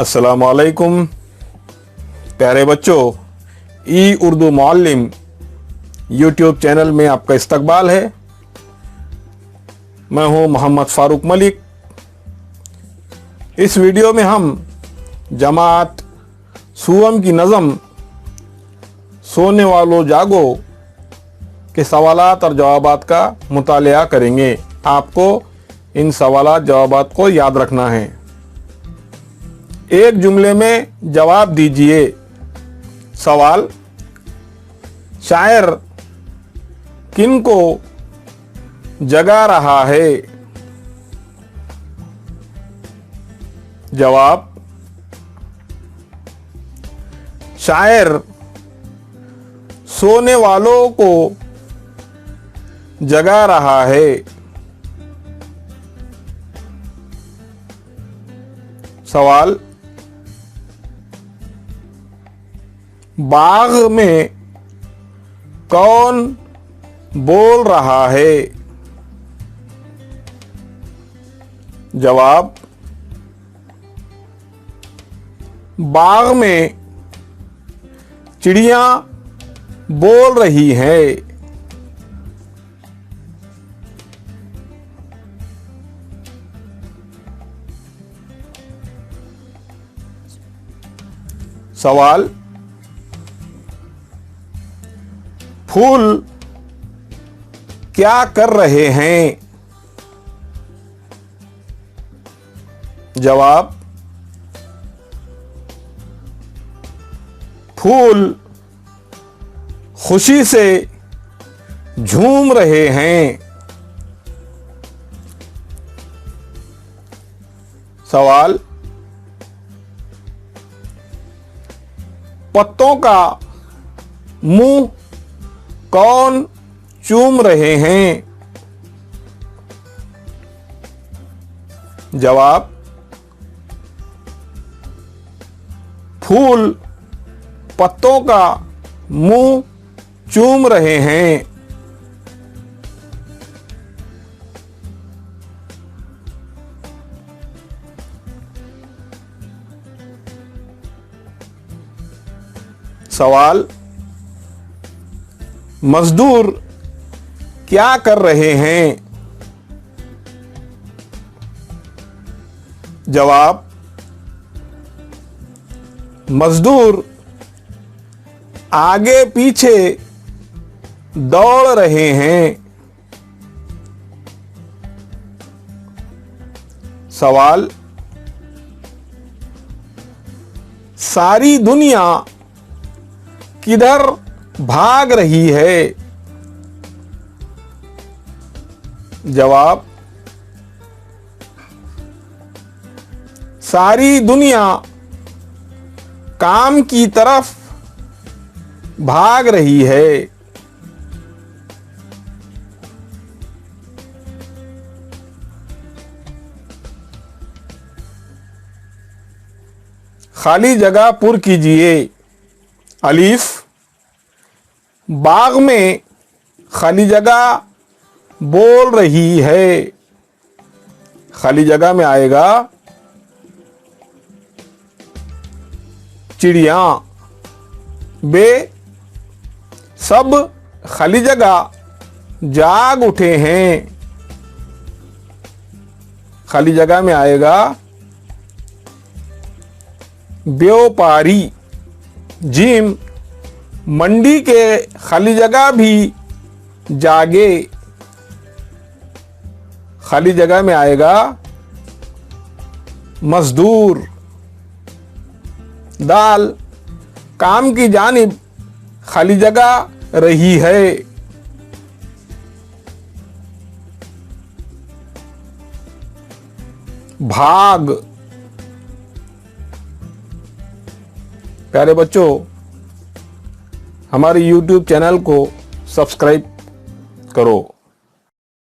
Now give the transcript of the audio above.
अस्सलाम वालेकुम प्यारे बच्चों, ई उर्दू मुअल्लिम यूट्यूब चैनल में आपका इस्तकबाल है। मैं हूं मोहम्मद फ़ारूक मलिक। इस वीडियो में हम जमात सूअम की नज़म सोने वालों जागो के सवालात और जवाबात का मुतालिया करेंगे। आपको इन सवालात जवाबात को याद रखना है। एक जुमले में जवाब दीजिए। सवाल: शायर किन को जगा रहा है? जवाब: शायर सोने वालों को जगा रहा है। सवाल: बाग में कौन बोल रहा है? जवाब: बाग में चिड़ियां बोल रही हैं। सवाल: फूल क्या कर रहे हैं? जवाब: फूल खुशी से झूम रहे हैं। सवाल: पत्तों का मुंह कौन चूम रहे हैं? जवाब: फूल पत्तों का मुंह चूम रहे हैं। सवाल: मजदूर क्या कर रहे हैं? जवाब: मजदूर आगे पीछे दौड़ रहे हैं। सवाल: सारी दुनिया किधर भाग रही है? जवाब: सारी दुनिया काम की तरफ भाग रही है। खाली जगह पुर कीजिए। अलीफ: बाग में खाली जगह बोल रही है। खाली जगह में आएगा चिड़ियां। बे सब खाली जगह जाग उठे हैं। खाली जगह में आएगा व्यापारी। जीम मंडी के खाली जगह भी जागे। खाली जगह में आएगा मजदूर। दाल काम की जानिब खाली जगह रही है। भाग। प्यारे बच्चों, हमारे YouTube चैनल को सब्सक्राइब करो।